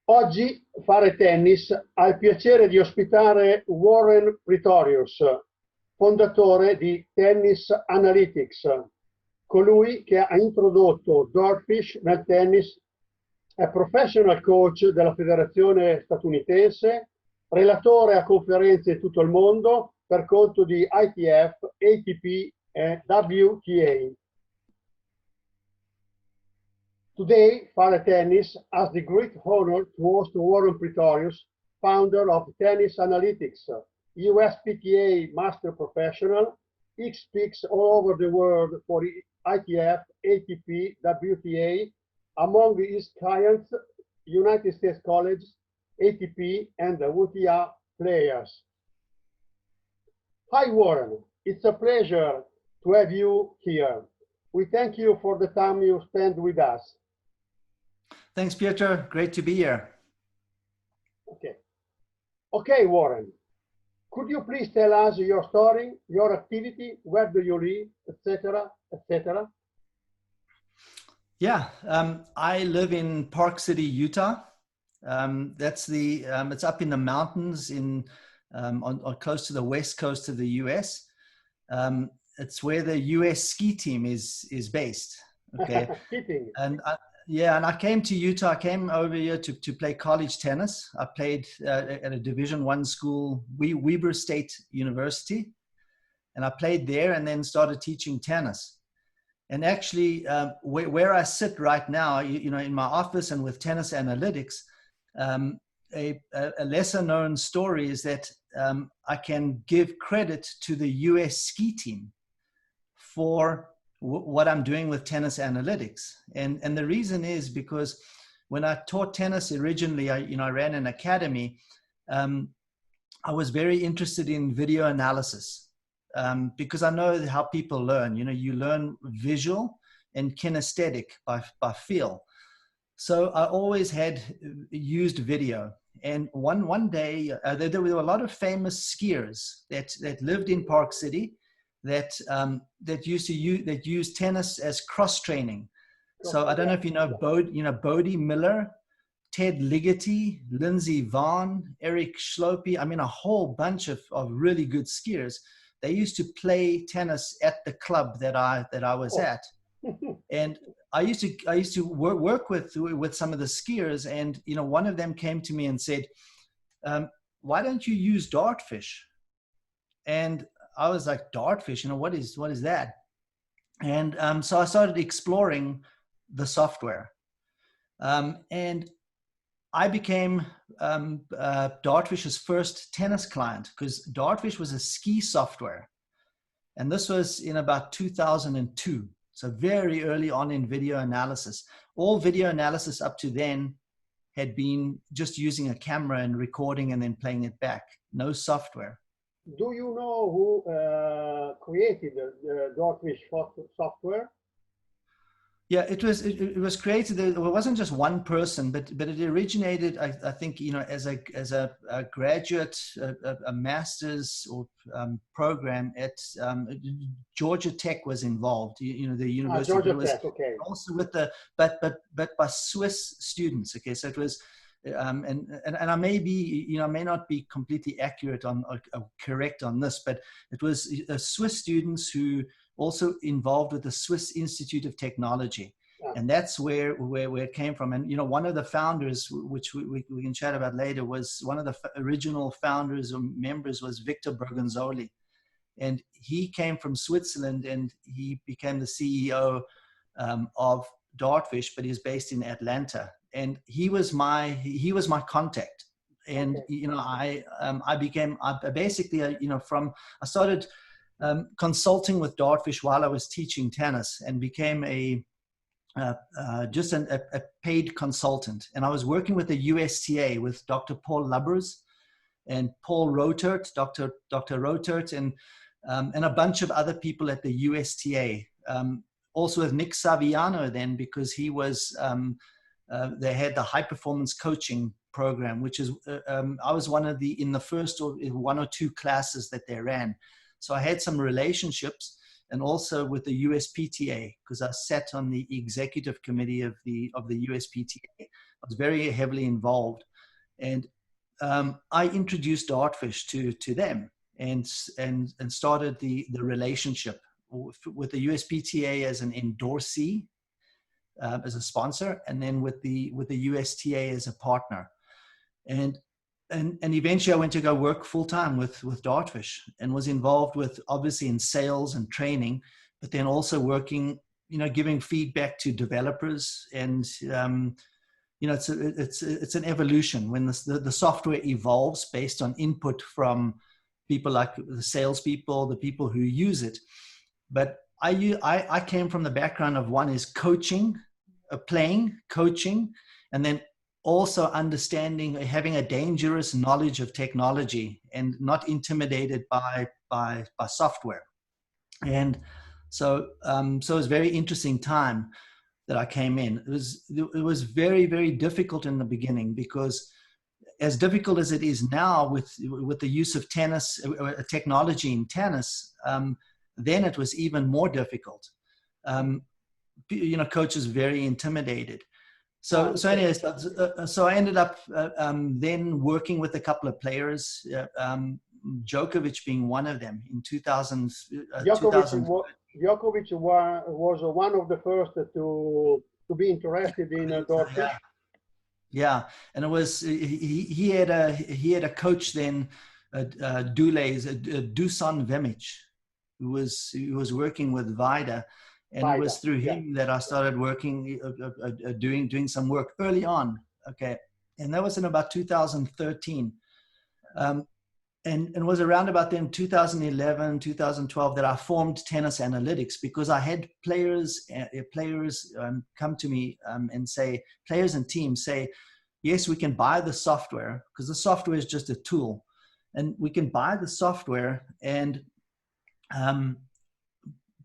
Oggi Fare Tennis ha il piacere di ospitare Warren Pretorius, fondatore di Tennis Analytics, colui che ha introdotto Dwarfish nel tennis, è professional coach della federazione statunitense, relatore a conferenze in tutto il mondo per conto di ITF, ATP e WTA. Today, Fare Tennis has the great honor to host Warren Pretorius, founder of Tennis Analytics, USPTA Master Professional. He speaks all over the world for ITF, ATP, WTA. Among his clients, United States colleges, ATP, and WTA players. Hi, Warren. It's a pleasure to have you here. We thank you for the time you spend with us. Thanks, Pietro. Great to be here. Okay, Warren. Could you please tell us your story, your activity, where do you live, etc., etc.? Yeah, I live in Park City, Utah. It's up in the mountains on close to the west coast of the U.S. It's where the U.S. ski team is based. Okay, and I came to Utah. I came over here to play college tennis. I played at a Division I school, Weber State University, and I played there and then started teaching tennis. And actually, where I sit right now, in my office and with Tennis Analytics, a lesser known story is that I can give credit to the US ski team for what I'm doing with Tennis Analytics. And the reason is because when I taught tennis originally, I ran an academy. I was very interested in video analysis. Because I know how people learn. You learn visual and kinesthetic by feel. So I always had used video. And one day there were a lot of famous skiers that lived in Park City that used tennis as cross training. So I don't know if you know Bodie Miller, Ted Ligety, Lindsey Vonn, Eric Schlopey. I mean, a whole bunch of really good skiers. They used to play tennis at the club that I was at, and I used to work with some of the skiers, and one of them came to me and said, "Why don't you use Dartfish?" And I was like, "Dartfish? What is that?" And so I started exploring the software, and I became Dartfish's first tennis client, because Dartfish was a ski software. And this was in about 2002. So very early on in video analysis. All video analysis up to then had been just using a camera and recording and then playing it back. No software. Do you know who created the Dartfish software? Yeah, it was created. It wasn't just one person, but it originated, I think, as a graduate, a master's or program at Georgia Tech was involved. The university. Georgia Tech, okay. Also with but by Swiss students. Okay, so it was, and I may be, I may not be completely accurate on correct on this, but it was Swiss students who also involved with the Swiss Institute of Technology. And that's where it came from. And, one of the founders, which we can chat about later, was one of the original founders or members was Victor Bergonzoli. And he came from Switzerland and he became the CEO of Dartfish, but he's based in Atlanta. And he was my contact. And, I started consulting with Dartfish while I was teaching tennis and became just a paid consultant. And I was working with the USTA with Dr. Paul Lubbers and Paul Rotert, Dr. Rotert, and a bunch of other people at the USTA. Also with Nick Saviano then, because he was, they had the high performance coaching program, which is, I was in the first one or two classes that they ran. So I had some relationships, and also with the USPTA, because I sat on the executive committee of the USPTA. I was very heavily involved, and I introduced Dartfish to them, and started the relationship with the USPTA as an endorsee, as a sponsor, and then with the USTA as a partner. And eventually I went to go work full time with Dartfish, and was involved with, obviously, in sales and training, but then also working, giving feedback to developers. And it's an evolution when the software evolves based on input from people like the salespeople, the people who use it. But I came from the background of, one is coaching, playing, coaching, and then also understanding, having a dangerous knowledge of technology and not intimidated by software. And so it was a very interesting time that I came in. It was very, very difficult in the beginning, because as difficult as it is now with the use of tennis, technology in tennis, then it was even more difficult. Coaches very intimidated. So anyways, so I ended up then working with a couple of players, Djokovic being one of them in 2000. Djokovic was one of the first to be interested in Dartfish. Yeah, and it was he had a coach then, Dusan Vemic, who was working with Vida. And it was through him that I started working, doing some work early on. Okay. And that was in about 2013. And it was around about then 2011, 2012 that I formed Tennis Analytics, because I had players come to me and say, players and teams say, yes, we can buy the software, because the software is just a tool. And we can buy the software, and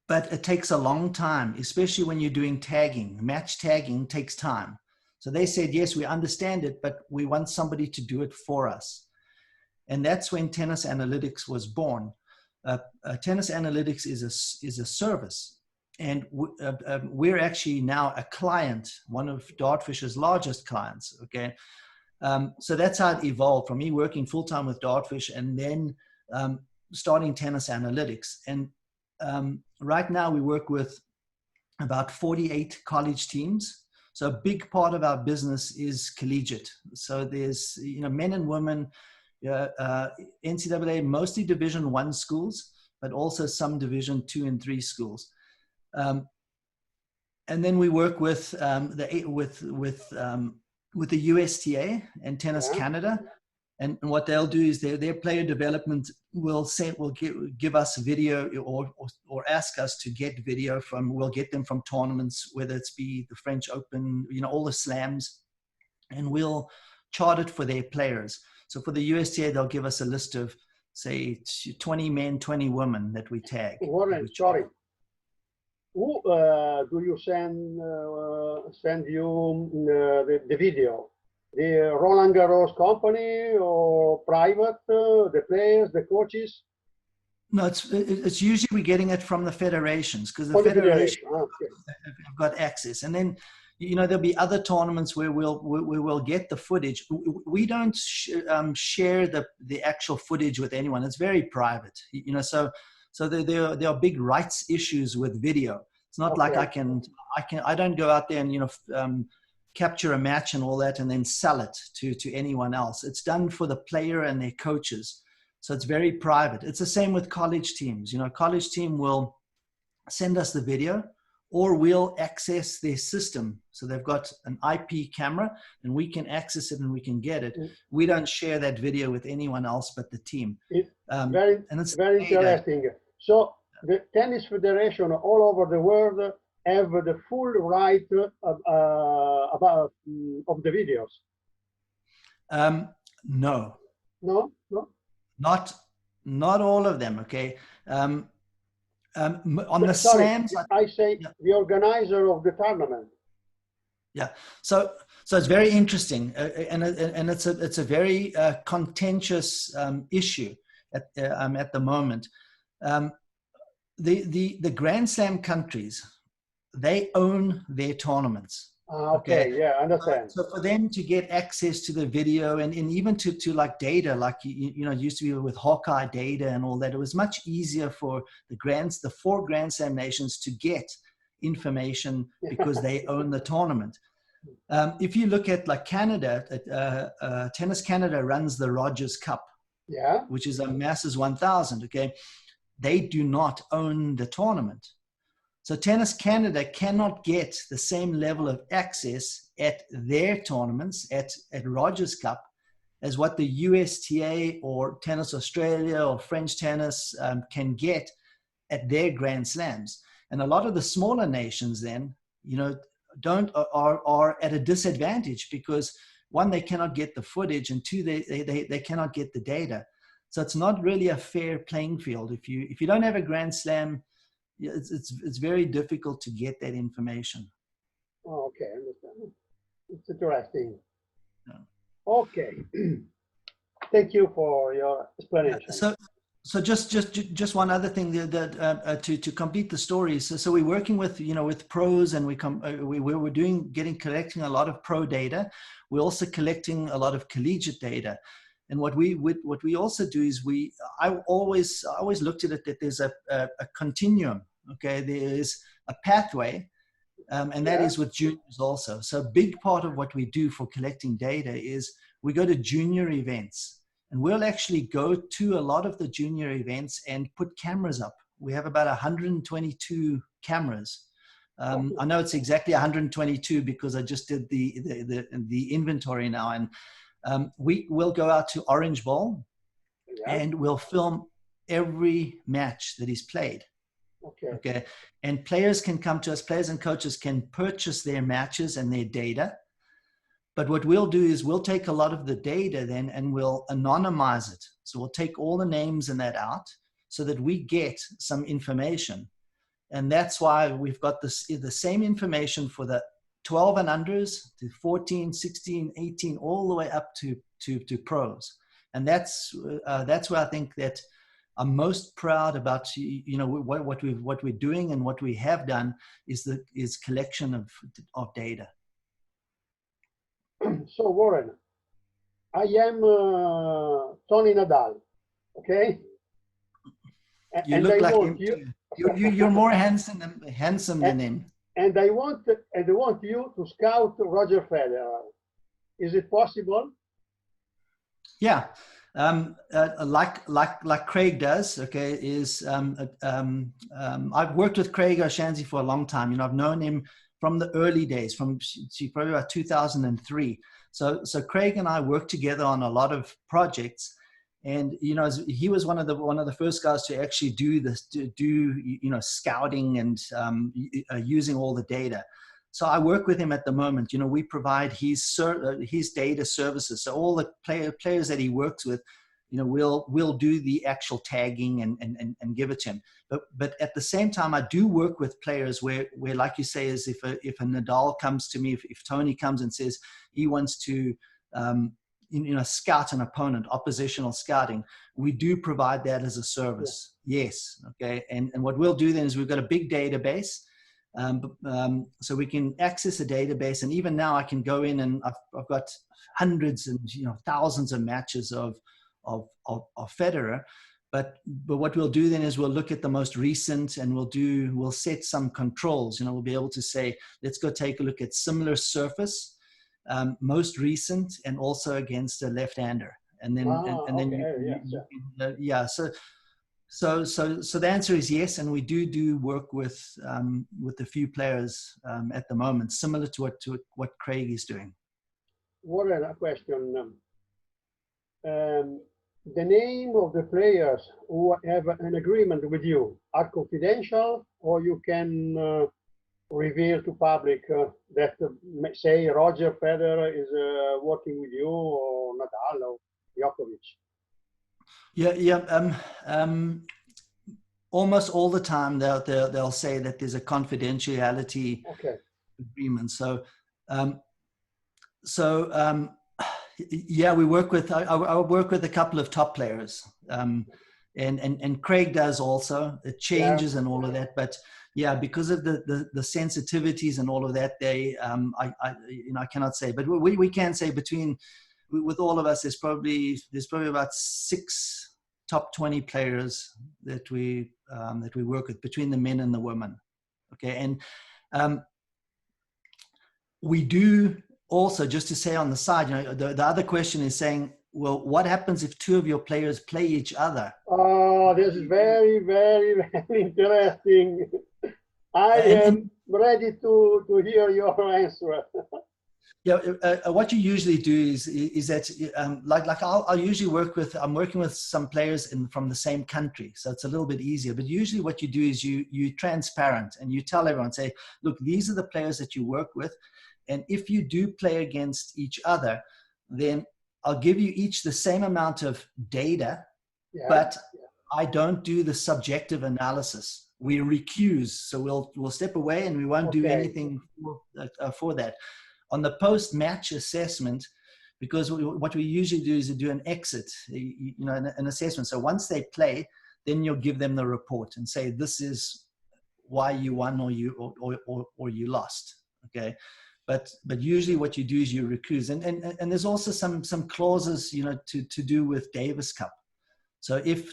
but it takes a long time, especially when you're doing tagging. Match tagging takes time. So they said, yes, we understand it, but we want somebody to do it for us. And that's when Tennis Analytics was born. Tennis Analytics is a service. And we're actually now a client, one of Dartfish's largest clients, okay? So that's how it evolved, from me working full-time with Dartfish, and then starting Tennis Analytics. And right now we work with about 48 college teams. So a big part of our business is collegiate. So there's, men and women, NCAA, mostly Division I schools, but also some Division II and III schools. And then we work with the USTA and Tennis Canada. And what they'll do is their player development will give us video, or ask us to get video we'll get them from tournaments, whether it's be the French Open, all the slams, and we'll chart it for their players. So for the USTA, they'll give us a list of, say, 20 men, 20 women that we tag. Warren, sorry. Who do you send you the video? The Roland Garros company, or private, the players, the coaches? No, it's usually we're getting it from the federations, because the federation have got access. And then, there'll be other tournaments where we'll get the footage. We don't share the actual footage with anyone. It's very private, so there are big rights issues with video. It's not like I don't go out there and, capture a match and all that and then sell it to anyone else. It's done for the player and their coaches. So it's very private. It's the same with college teams. College team will send us the video, or we'll access their system. So they've got an IP camera and we can access it and we can get it. We don't share that video with anyone else but the team. And it's very interesting. So the tennis federation all over the world have the full right of the videos. No. No. Not all of them. Okay. On the slams, I say the organizer of the tournament. Yeah. So it's very interesting, and it's a very contentious issue at the moment. the Grand Slam countries, they own their tournaments. Okay, yeah, I understand. So for them to get access to the video and even to like data, like, you know, it used to be with Hawkeye data and all that, it was much easier for the 4 Grand Slam nations to get information because they own the tournament. If you look at like Canada, Tennis Canada runs the Rogers Cup, yeah, which is a Masters 1000. Okay, they do not own the tournament, so Tennis Canada cannot get the same level of access at their tournaments at Rogers Cup as what the USTA or Tennis Australia or French Tennis can get at their Grand Slams. And a lot of the smaller nations then, you know, are at a disadvantage because, one, they cannot get the footage, and two, they cannot get the data. So it's not really a fair playing field. If you don't have a Grand Slam, it's very difficult to get that information. Oh, okay, I understand. It's interesting. Yeah. Okay, thank you for your explanation. So just one other thing that to complete the story. So we're working with, you know, with pros, and we're collecting a lot of pro data. We're also collecting a lot of collegiate data. And what we also do is I always looked at it that there's a continuum. Okay, there's a pathway, and that is with juniors also. So a big part of what we do for collecting data is we go to junior events, and we'll actually go to a lot of the junior events and put cameras up. We have about 122 cameras. I know it's exactly 122 because I just did the inventory now, and we will go out to Orange Bowl, and we'll film every match that is played. Okay. And players can come to us, players and coaches can purchase their matches and their data. But what we'll do is we'll take a lot of the data then and we'll anonymize it. So we'll take all the names and that out so that we get some information. And that's why we've got the same information for the 12 and unders to 14, 16, 18, all the way up to pros. And that's where I think that I'm most proud about, you know, what we're doing and what we have done is collection of data. So Warren, I am Tony Nadal, okay? You look like him. You're more handsome than him. And I want you to scout Roger Federer. Is it possible? Yeah. Like Craig does, okay, I've worked with Craig O'Shaughnessy for a long time. You know, I've known him from the early days, from probably about 2003. So Craig and I worked together on a lot of projects, and you know, he was one of the first guys to actually do this, you know, scouting and using all the data. So I work with him at the moment. You know, we provide his data services. So all the players that he works with, you know, we'll do the actual tagging and give it to him. But at the same time, I do work with players where like you say, is if a Nadal comes to me, if Tony comes and says he wants to you know, scout an opponent, oppositional scouting, we do provide that as a service. Yeah. Yes. Okay. And what we'll do then is we've got a big database. So we can access a database, and even now I can go in and I've got hundreds and, you know, thousands of matches of Federer, but what we'll do then is we'll look at the most recent, and we'll set some controls. You know, we'll be able to say, let's go take a look at similar surface, most recent, and also against a left-hander, and then So the answer is yes, and we do work with a few players at the moment, similar to what Craig is doing. Warren, a question. The name of the players who have an agreement with you are confidential, or you can reveal to public that, say, Roger Federer is working with you, or Nadal, or Djokovic? Yeah. Almost all the time they'll say that there's a confidentiality agreement. Yeah, we work with I work with a couple of top players. and Craig does also. It changes and all of that, but yeah, because of the sensitivities and all of that, I cannot say, but we can say with all of us, there's probably about 6 top 20 players that we work with, between the men and the women. Okay, and we do also, just to say on the side, the other question is saying, well, what happens if 2 of your players play each other? Oh, this is very, very, very interesting. I am ready to hear your answer. Yeah, what you usually do is that like I'll usually I'm working with some players from the same country, so it's a little bit easier. But usually what you do is you're transparent and you tell everyone, say, look, these are the players that you work with, and if you do play against each other, then I'll give you each the same amount of data, but I don't do the subjective analysis. We recuse, so we'll step away and we won't do anything for that. On the post-match assessment, because what we usually do is do an exit, an assessment. So once they play, then you'll give them the report and say, this is why you won or you lost. Okay. But usually what you do is you recuse, and there's also some clauses, to do with Davis Cup. So if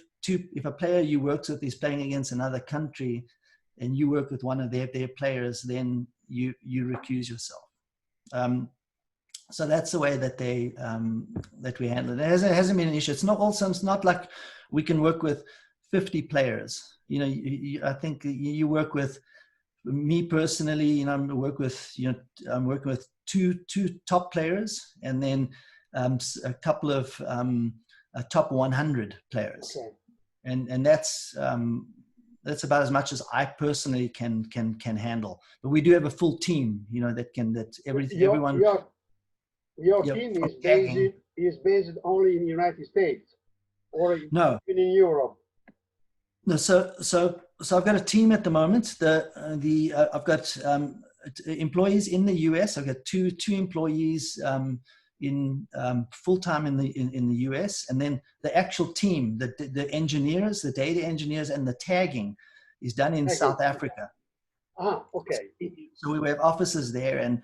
a player you worked with is playing against another country and you work with one of their players, then you recuse yourself. So that's the way that that we handle it. It hasn't been an issue. It's not like we can work with 50 players. I think you work with me personally. I'm working with two top players, and then a couple of top 100 players, and that's about as much as I personally can handle. But we do have a full team, everyone. Your team is based only in the United States, or even in Europe. No, so I've got a team at the moment. I've got employees in the US. I've got two employees in full-time in the US, and then the actual team, the engineers, the data engineers, and the tagging is done in South Africa. Okay. So we have offices there, and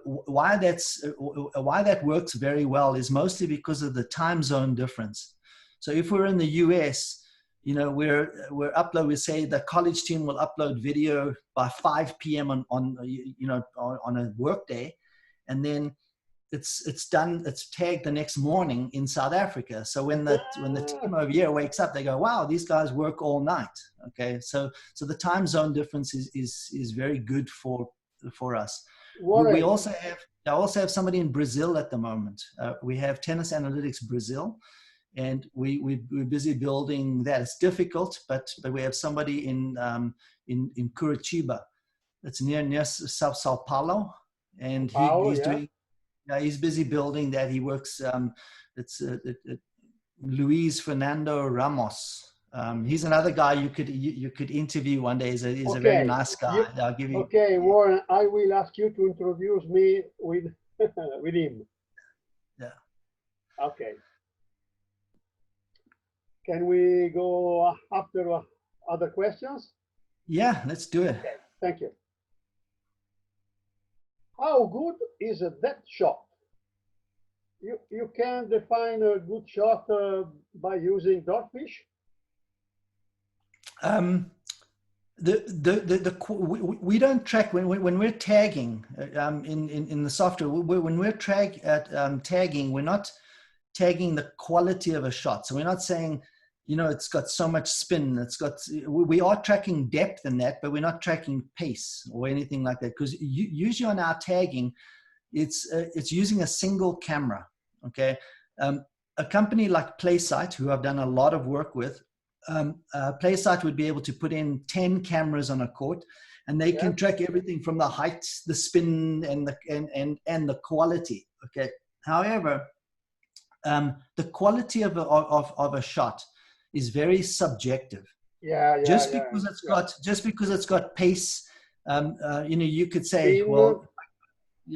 why that works very well is mostly because of the time zone difference. So if we're in the US, we say the college team will upload video by 5 p.m. on a work day, and then it's tagged the next morning in South Africa. So when the team over here wakes up, they go, wow, these guys work all night. Okay, so the time zone difference is very good for us. We also have somebody in Brazil at the moment. We have Tennis Analytics Brazil, and we're busy building that. It's difficult, but we have somebody in Curitiba. It's near Sao Paulo, and he's doing. He's busy building that. He works. It's Luis Fernando Ramos. He's another guy you could interview one day. He's a very nice guy. I'll give you. Okay, Warren. I will ask you to introduce me with with him. Yeah. Okay. Can we go after other questions? Yeah, let's do it. Okay, thank you. How good is that shot? You can define a good shot by using dogfish? We don't track when we're tagging in the software. When we're tagging, we're not tagging the quality of a shot. So we're not saying, it's got so much spin. We are tracking depth in that, but we're not tracking pace or anything like that. Because usually on our tagging, it's using a single camera. Okay, a company like PlaySight, who I've done a lot of work with, PlaySight would be able to put in 10 cameras on a court, and they can track everything from the height, the spin, and the quality. Okay, however, the quality of a shot is very subjective. Just because it's got pace, you could say, well,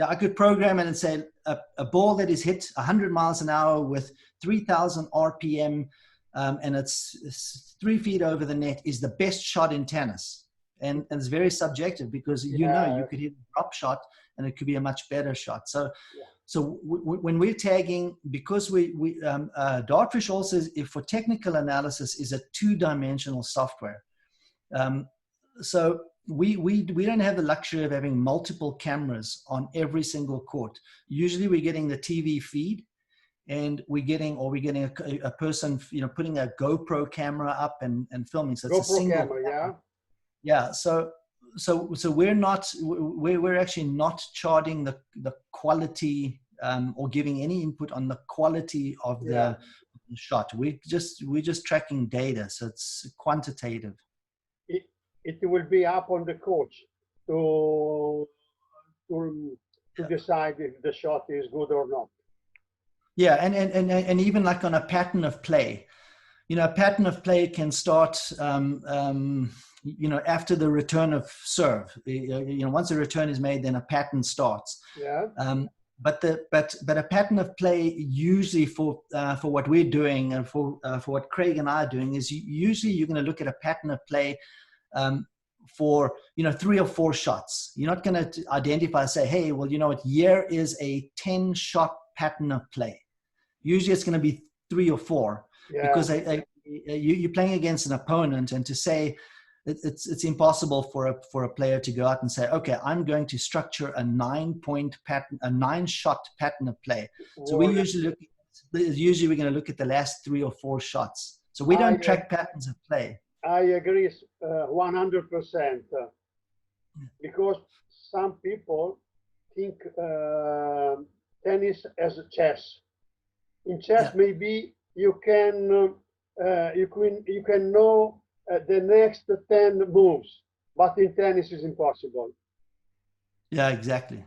I could program it and say a ball that is hit 100 miles an hour with 3,000 RPM and it's 3 feet over the net is the best shot in tennis. And it's very subjective because you could hit a drop shot and it could be a much better shot. So, when we're tagging, because Dartfish also, for technical analysis, is a 2-dimensional software. So we don't have the luxury of having multiple cameras on every single court. Usually we're getting the TV feed, and we're getting a person, putting a GoPro camera up and filming. So it's a single camera. Yeah. So we're actually not charting the quality or giving any input on the quality of the shot. We're just tracking data. So it's quantitative. It will be up on the coach to decide if the shot is good or not. Yeah, and even like on a pattern of play, a pattern of play can start, after the return of serve. Once a return is made, then a pattern starts. Yeah. But a pattern of play usually for what we're doing and for what Craig and I are doing is usually you're going to look at a pattern of play for 3 or 4 shots. You're not going to identify, say, hey, well, here is a 10-shot pattern of play. Usually it's going to be 3 or 4 because you're playing against an opponent, and to say it's impossible for a player to go out and say, okay, I'm going to structure a 9-point pattern, a 9-shot pattern of play. So we're going to look at the last 3 or 4 shots. So we don't track patterns of play. I agree 100%, because some people think tennis as chess. In chess, maybe you can know the next 10 moves, but in tennis is impossible. Yeah, exactly.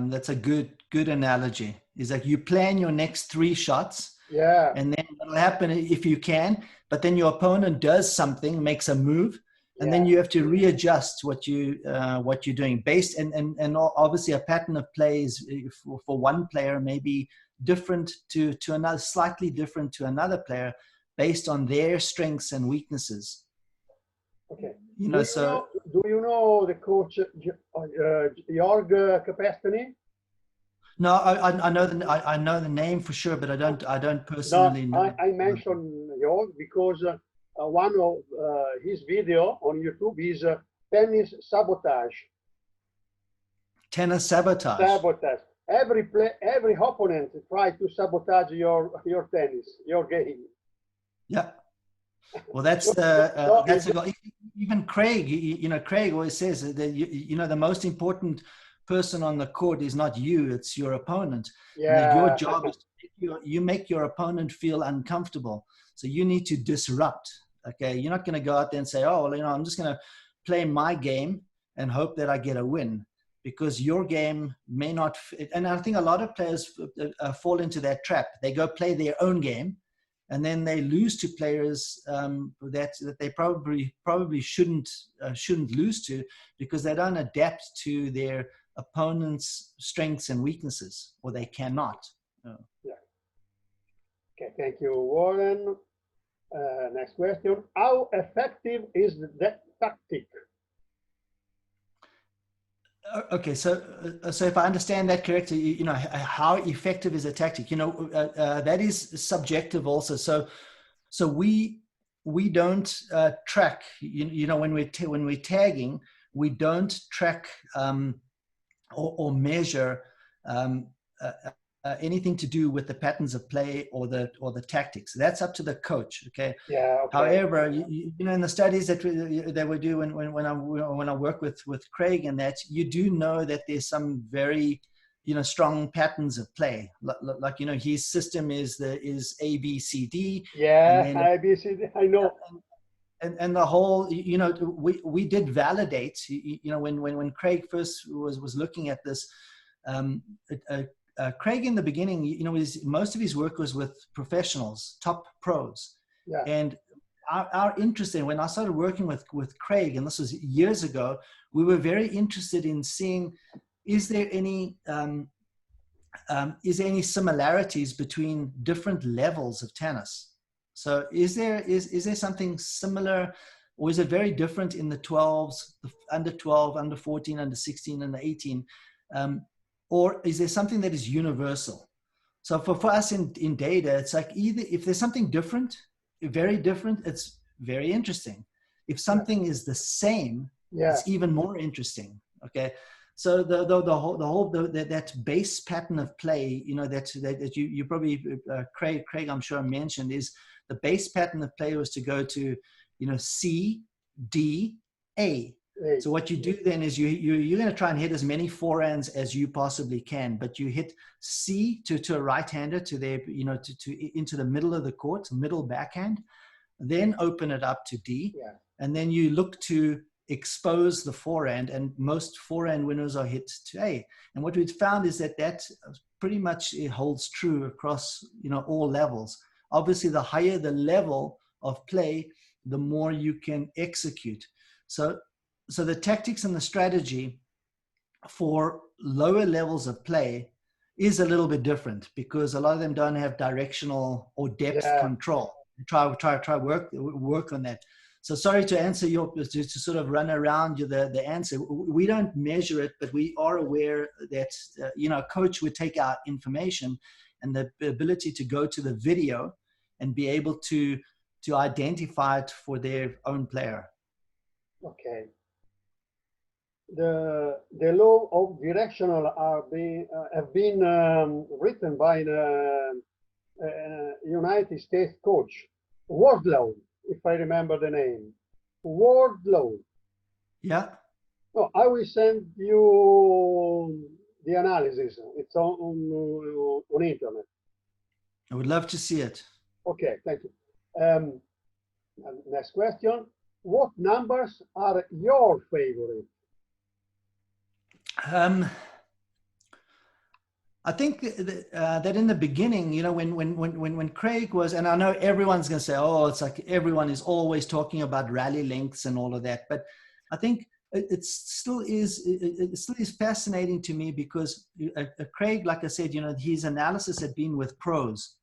That's a good analogy. Is like you plan your next 3 shots. Yeah. And then what'll happen if you can, but then your opponent does something, makes a move, and then you have to readjust what you're doing based, and obviously a pattern of play is for one player maybe different to another, slightly different to another player based on their strengths and weaknesses. Okay. Do you know the coach Jörg Capestany? No, I know the name for sure, but I don't personally know. I mentioned Jörg because one of his video on YouTube is tennis sabotage. Tennis sabotage. Sabotage. Every opponent try to sabotage your tennis, your game. Yeah. Well, that's even Craig. Craig always says that the most important person on the court is not you; it's your opponent. Yeah. Your job is you make your opponent feel uncomfortable. So you need to disrupt. Okay, you're not going to go out there and say, "Oh, well, I'm just going to play my game and hope that I get a win," because your game may not fit. And I think a lot of players fall into that trap. They go play their own game, and then they lose to players that they probably shouldn't lose to, because they don't adapt to their opponent's strengths and weaknesses, or they cannot. Yeah. Okay, thank you, Warren. Next question: how effective is that tactic? Okay, so if I understand that correctly, how effective is a tactic? That is subjective also. So we don't track. When we're tagging, we don't track or measure anything to do with the patterns of play or the tactics. That's up to the coach. Okay. Yeah. Okay. However, in the studies that we do when I work with Craig, and that you do know that there's some very strong patterns of play. Like his system is A B C D. Yeah, A B C D. I know. And the whole, we did validate. When Craig first was looking at this. Craig in the beginning, most of his work was with professionals, top pros. Yeah. And our interest in, when I started working with Craig, and this was years ago, we were very interested in seeing, is there any similarities between different levels of tennis? So is there something similar, or is it very different in the 12s, the under 12, under 14, under 16, under 18? Or is there something that is universal? So for us in data, it's like either if there's something different, very different, it's very interesting. If something is the same, it's even more interesting. Okay. So that base pattern of play, you know, that you probably, Craig, I'm sure mentioned, is the base pattern of play was to go to, you know, C, D, A. So what you do then is you're going to try and hit as many forehands as you possibly can, but you hit C to a right-hander, to their, you know, to into the middle of the court, middle backhand, then open it up to D, and then you look to expose the forehand, and most forehand winners are hit to A. And what we've found is that pretty much it holds true across, you know, all levels. Obviously, the higher the level of play, the more you can execute. So the tactics and the strategy for lower levels of play is a little bit different, because a lot of them don't have directional or depth control. Try work on that. So sorry to answer to sort of run around the answer. We don't measure it, but we are aware that, you know, a coach would take our information and the ability to go to the video and be able to identify it for their own player. Okay. The law of directional have been written by the United States coach, Wardlow, if I remember the name. Wardlow. Yeah. No, I will send you the analysis. It's on internet. I would love to see it. Okay, thank you. Next question. What numbers are your favorite? I think that in the beginning, you know, when Craig was, and I know everyone's going to say, oh, it's like everyone is always talking about rally lengths and all of that, but I think it still is fascinating to me, because Craig, like I said, you know, his analysis had been with pros,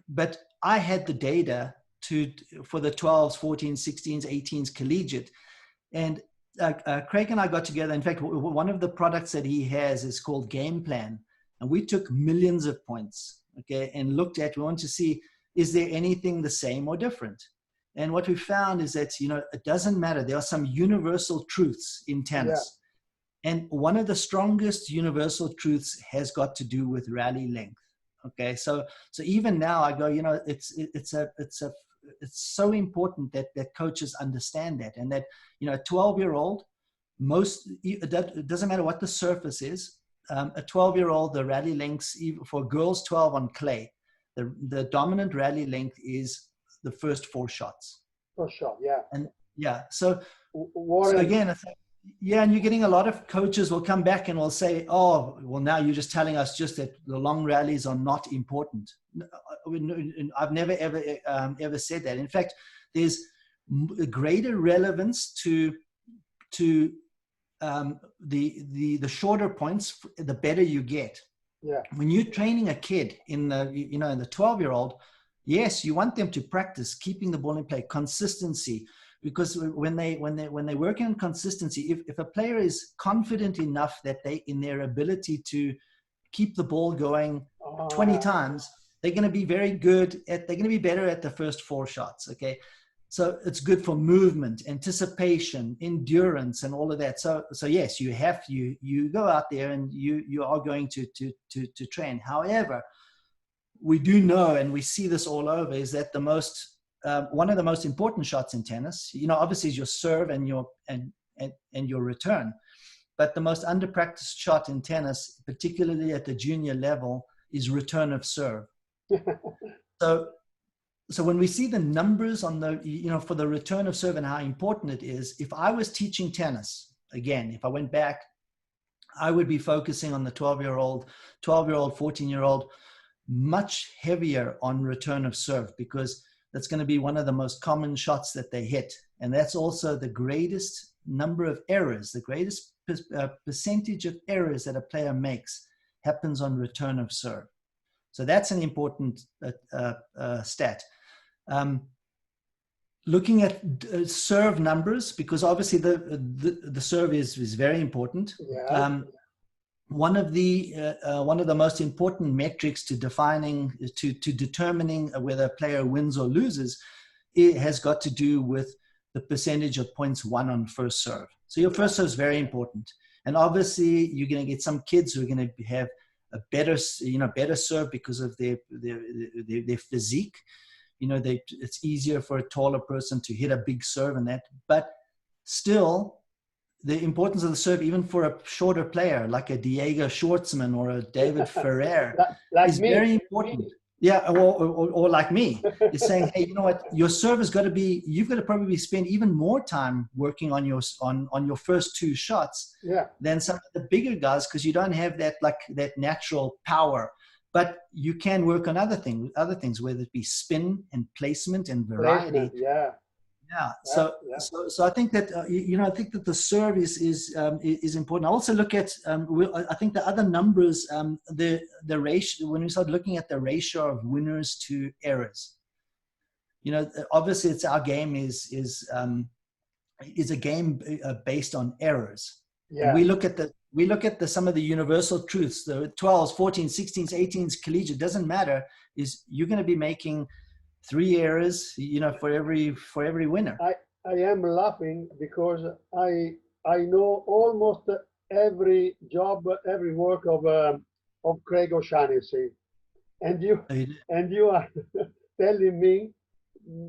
but I had the data for the 12s, 14s, 16s, 18s collegiate, and Craig and I got together. In fact, one of the products that he has is called Game Plan. And we took millions of points, okay, and we want to see, is there anything the same or different? And what we found is that, you know, it doesn't matter. There are some universal truths in tennis. Yeah. And one of the strongest universal truths has got to do with rally length. Okay. So even now I go, you know, it's so important that coaches understand that, and that, you know, a 12-year-old, it doesn't matter what the surface is, a 12-year-old, the rally lengths, for girls 12 on clay, the dominant rally length is the first 4 shots. First shot, yeah. And yeah, so again, it's like, yeah, and you're getting a lot of coaches will come back and will say, oh, well, now you're just telling us just that the long rallies are not important. I've never, ever said that. In fact, there's a greater relevance to the shorter points, the better you get. Yeah. When you're training a kid in the 12-year-old, yes, you want them to practice keeping the ball in play, consistency, because when they work on consistency, if a player is confident enough that in their ability to keep the ball going 20 times, they're going to be very good they're going to be better at the first 4 shots. Okay. So it's good for movement, anticipation, endurance, and all of that. So yes, you go out there and you are going to train. However, we do know, and we see this all over, is that one of the most important shots in tennis, you know, obviously is your serve and your return. But the most under-practiced shot in tennis, particularly at the junior level, is return of serve. So when we see the numbers on for the return of serve and how important it is, if I was teaching tennis, again, if I went back, I would be focusing on the 12-year-old, 14-year-old, much heavier on return of serve, because that's going to be one of the most common shots that they hit. And that's also the greatest number of errors, the greatest percentage of errors that a player makes happens on return of serve. So that's an important stat. Looking at serve numbers, because obviously the serve is very important. Yeah. One of the most important metrics to determining whether a player wins or loses, it has got to do with the percentage of points won on first serve. So your first serve is very important, and obviously you're going to get some kids who are going to have a better serve because of their physique. It's easier for a taller person to hit a big serve and that, but still the importance of the serve, even for a shorter player like a Diego Schwartzman or a David Ferrer, is very important. Yeah, or like me, is saying, hey, you know what, your serve has got to be, you've got to probably spend even more time working on your first two shots than some of the bigger guys, because you don't have that natural power. But you can work on other things, whether it be spin and placement and variety. So I think that I think that the serve is important. I also look at I think the other numbers, the ratio, when we start looking at the ratio of winners to errors. Obviously it's our game is a game based on errors. Yeah. And we look at some of the universal truths, the 12s, 14s, 16s, 18s, collegiate, doesn't matter, is you're going to be making 3 errors, for every winner. I am laughing because I know almost every job, every work of Craig O'Shaughnessy, and you are telling me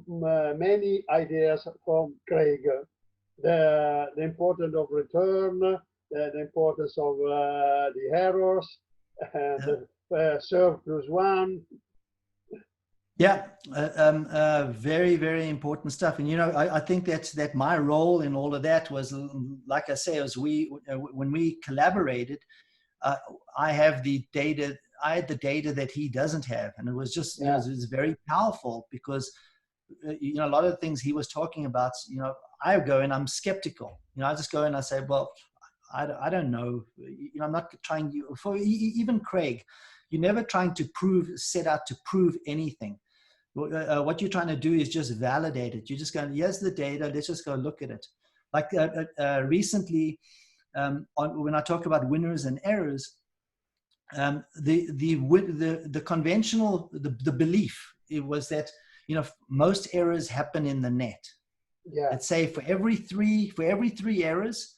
many ideas from Craig. The importance of return, the importance of the errors, the serve +1. Yeah, very, very important stuff. And, I think that my role in all of that was, like I say, when we collaborated, I had the data that he doesn't have. And it was just, it was very powerful because, a lot of the things he was talking about, I go and I'm skeptical. I just go and I say, well, I don't know. I'm not trying for even Craig, you're never trying to set out to prove anything. What you're trying to do is just validate it. You're just going, here's the data, let's just go look at it. Like recently, when I talk about winners and errors, the conventional, the belief, it was that, most errors happen in the net. Yeah. Let's say for every three errors,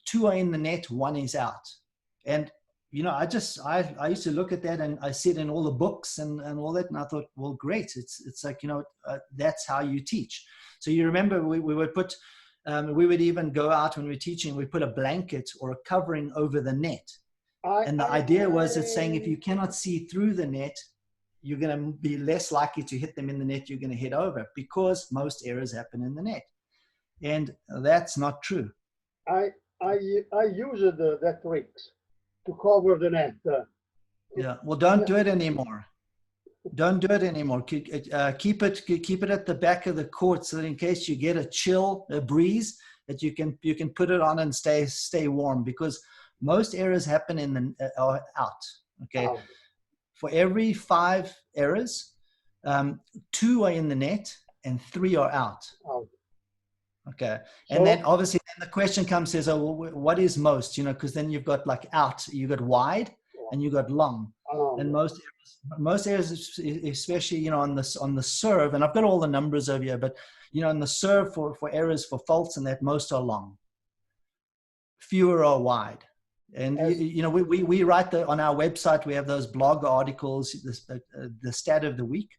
2 are in the net, 1 is out. And I used to look at that, and I see it in all the books and all that, and I thought, well, great. It's like, that's how you teach. So you remember we would put, we would even go out when we were teaching, we put a blanket or a covering over the net. And the idea was, it's saying if you cannot see through the net, you're going to be less likely to hit them in the net. You're going to hit over, because most errors happen in the net. And that's not true. I used that tricks to cover the net. Yeah, well, don't do it anymore. Don't do it anymore. Keep it at the back of the court, so that in case you get a breeze, that you can put it on and stay warm, because most errors happen are out. Okay, for every 5 errors, 2 are in the net and 3 are out. Okay, and then obviously the question comes, says, oh, well, what is most? Because then you've got like out, you got wide, and you got long. And most errors, especially on the serve, and I've got all the numbers over here, but on the serve for errors, for faults, and that, most are long, fewer are wide. And we write on our website, we have those blog articles, the stat of the week.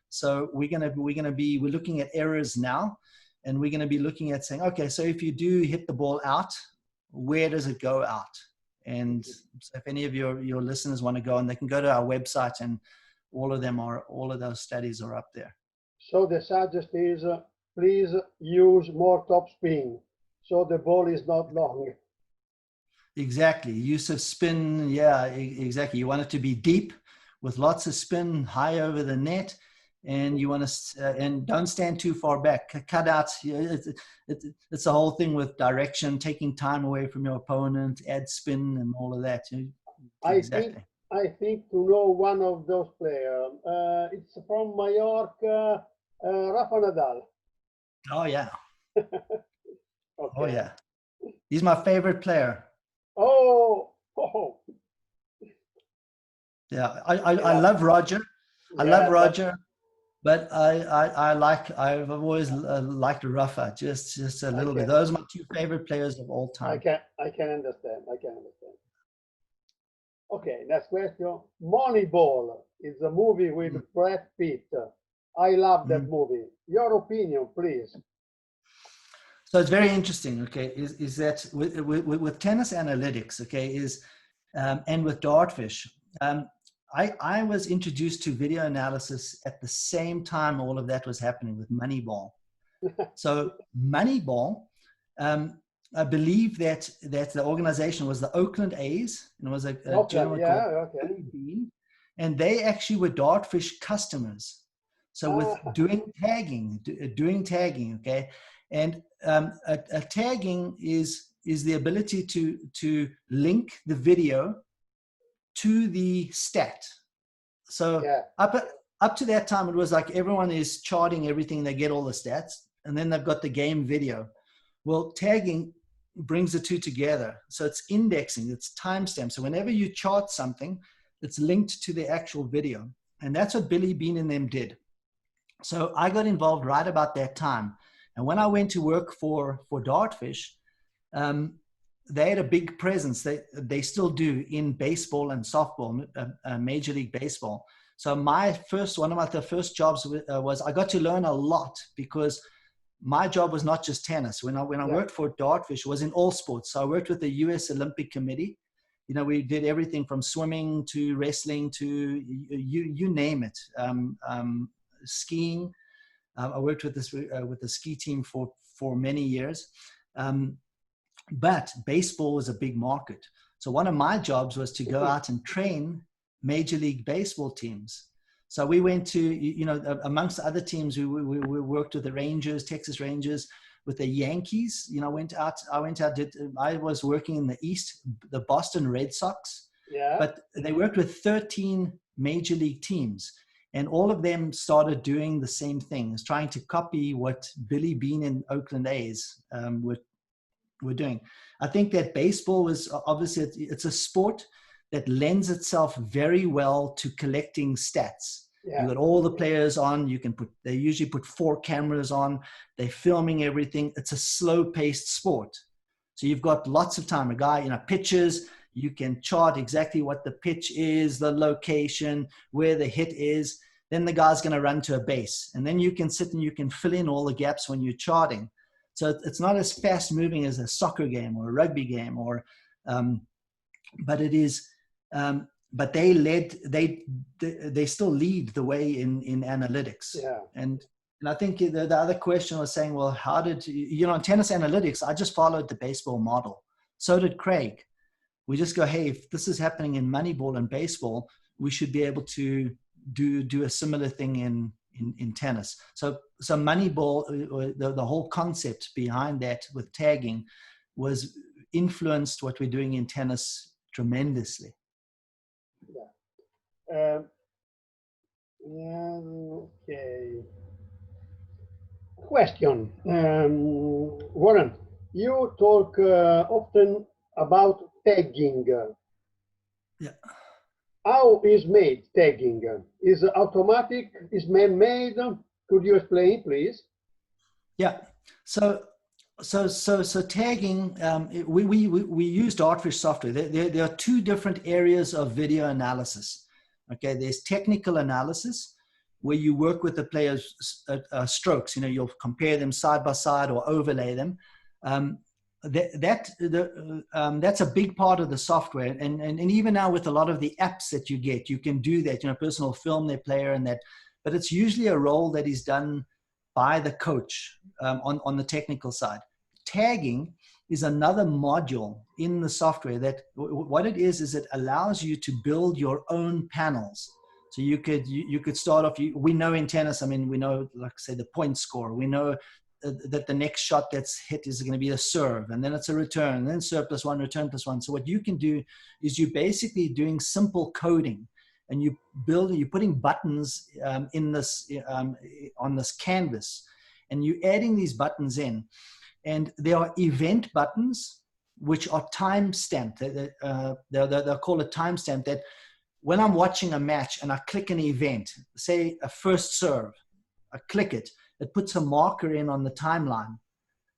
So we're looking at errors now. And we're going to be looking at saying, okay, so if you do hit the ball out, where does it go out? And so if any of your listeners want to go, and they can go to our website, and all of those studies are up there. So the suggestion is, please use more topspin, so the ball is not long. Exactly. Use of spin. Yeah, exactly. You want it to be deep with lots of spin, high over the net. And you want to, and don't stand too far back. Cut out. It's the whole thing with direction, taking time away from your opponent, add spin, and all of that. Exactly. I think to know one of those players. It's from Mallorca, Rafa Nadal. Oh yeah. Oh Okay. yeah. He's my favorite player. Oh, oh, Yeah. I yeah, love Roger. I love yeah, but Roger, but I've always liked Rafa just a I little bit. can, Those are my two favorite players of all time. I can understand. I can understand. Okay, next question. Moneyball is a movie with Mm, Brad Pitt. I love that mm. movie. Your opinion, please. So it's very interesting. Okay, is that with tennis analytics? Okay, and with Dartfish. Um, I was introduced to video analysis at the same time all of that was happening with Moneyball. So Moneyball, I believe that the organization was the Oakland A's, and it was a Auckland, gentleman called yeah, okay. Billy Bean, and they actually were Dartfish customers. So with Ah, doing tagging, okay, and a tagging is the ability to link the video to the stat. So yeah, up to that time, it was like everyone is charting everything. They get all the stats, and then they've got the game video. Well, tagging brings the two together. So it's indexing, it's timestamp. So whenever you chart something, it's linked to the actual video. And that's what Billy Bean and them did. So I got involved right about that time. And when I went to work for Dartfish, um, they had a big presence. They still do in baseball and softball, Major League Baseball. So one of the first jobs was I got to learn a lot because my job was not just tennis. When I yeah, worked for Dartfish, it was in all sports. So I worked with the U.S. Olympic Committee. You know, we did everything from swimming to wrestling to you name it. Skiing. I worked with with the ski team for many years. But baseball was a big market. So one of my jobs was to go out and train Major League Baseball teams. So we went to, you know, amongst other teams, we worked with the Rangers, Texas Rangers, with the Yankees. You know, I was working in the East, the Boston Red Sox, yeah, but they worked with 13 Major League teams. And all of them started doing the same things, trying to copy what Billy Bean and Oakland A's were doing. I think that baseball was obviously, it's a sport that lends itself very well to collecting stats. You yeah, got all the players on, they usually put 4 cameras on, they're filming everything. It's a slow paced sport. So you've got lots of time. A guy, you know, pitches, you can chart exactly what the pitch is, the location, where the hit is. Then the guy's going to run to a base. And then you can sit and you can fill in all the gaps when you're charting. So it's not as fast moving as a soccer game or a rugby game, but it is. But they still lead the way in analytics. yeah, And I think the other question was saying, well, how did you know in tennis analytics? I just followed the baseball model. So did Craig. We just go, hey, if this is happening in Moneyball and baseball, we should be able to do a similar thing in tennis. So Moneyball, the whole concept behind that with tagging was influenced what we're doing in tennis tremendously. yeah. Yeah, okay. Question. Warren, you talk often about tagging. Yeah. How is made tagging? Is automatic? Is man-made? Could you explain, please? Yeah. So tagging, we use Dartfish software. There are 2 different areas of video analysis. Okay, there's technical analysis, where you work with the players' strokes. You know, you'll compare them side by side or overlay them. That's a big part of the software, and even now with a lot of the apps that you get, you can do that. You know, person will film their player and that, but it's usually a role that is done by the coach on the technical side. Tagging is another module in the software that what it is it allows you to build your own panels. So you could start off, we know in tennis, I mean, we know, like say, the point score, we know that the next shot that's hit is going to be a serve, and then it's a return, and then serve +1, return +1. So what you can do is you're basically doing simple coding, and you're putting buttons in this on this canvas, and you're adding these buttons in, and there are event buttons which are time stamped. They're called a timestamp. That when I'm watching a match and I click an event, say a first serve, I click it, it puts a marker in on the timeline,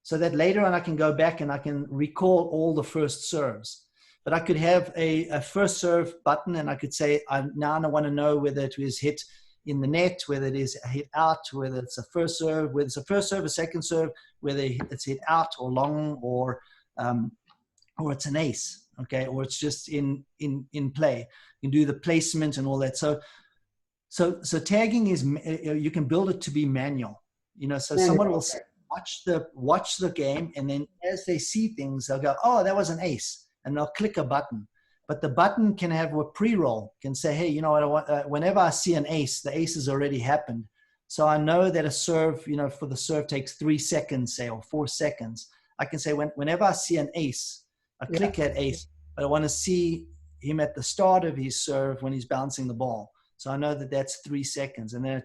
so that later on I can go back and I can recall all the first serves. But I could have a first serve button, and I could say, I want to know whether it was hit in the net, whether it is hit out, whether it's a first serve, whether it's a first serve, a second serve, whether it's hit out or long, or it's an ace, okay, or it's just in play. You can do the placement and all that. So tagging is, you can build it to be manual, so someone will watch the game, and then as they see things, they'll go, oh, that was an ace, and they'll click a button. But the button can have a pre-roll, can say, hey, you know what, whenever I see an ace, the ace has already happened. So I know that a serve, for the serve takes 3 seconds, say, or 4 seconds. I can say, whenever I see an ace, I click that ace, but I want to see him at the start of his serve when he's bouncing the ball. So I know that that's 3 seconds, and then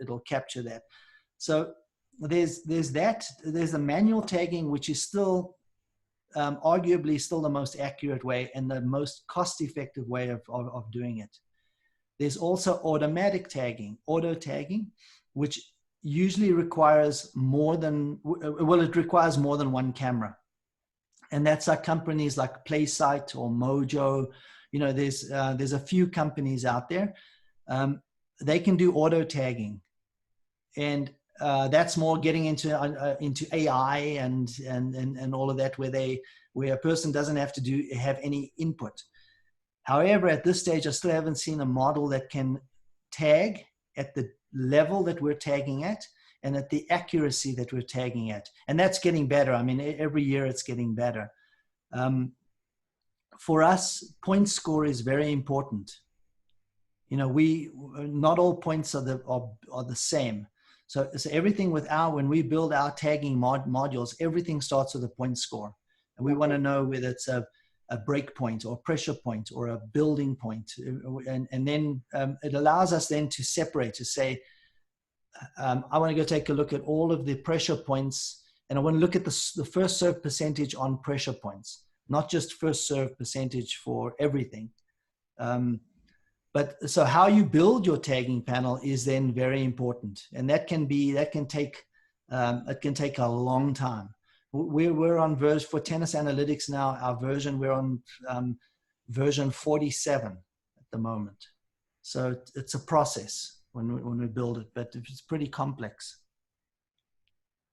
it'll capture that. So there's that. There's the manual tagging, which is still arguably still the most accurate way and the most cost-effective way of doing it. There's also automatic tagging, auto tagging, which usually requires it requires more than one camera. And that's like companies like Playsight or Mojo. There's a few companies out there. They can do auto tagging, and that's more getting into AI and all of that, where a person doesn't have to have any input. However, at this stage, I still haven't seen a model that can tag at the level that we're tagging at and at the accuracy that we're tagging at. And that's getting better. I mean, every year it's getting better. For us, point score is very important. Not all points are the same. So everything when we build our tagging modules, everything starts with a point score. And we want to know whether it's a break point or pressure point or a building point. And then it allows us then to separate, to say, I want to go take a look at all of the pressure points, and I want to look at the first serve percentage on pressure points, not just first serve percentage for everything. But so how you build your tagging panel is then very important, and it can take a long time. We're on version for Tennis Analytics now. We're on version 47 at the moment. So it's a process when we build it, but it's pretty complex.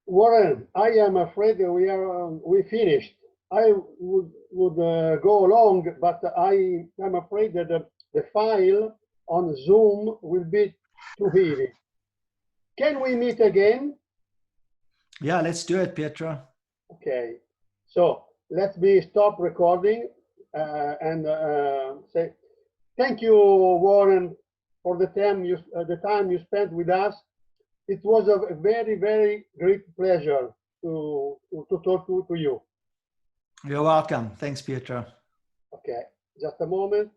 Warren, I am afraid we finished. I would go along, but I am afraid that the file on Zoom will be too heavy. Can we meet again? Yeah, let's do it, Pietro. Okay, so let me stop recording and say thank you, Warren, for the time you spent with us. It was a very, very great pleasure to talk to you. You're welcome. Thanks, Pietro. Okay, just a moment.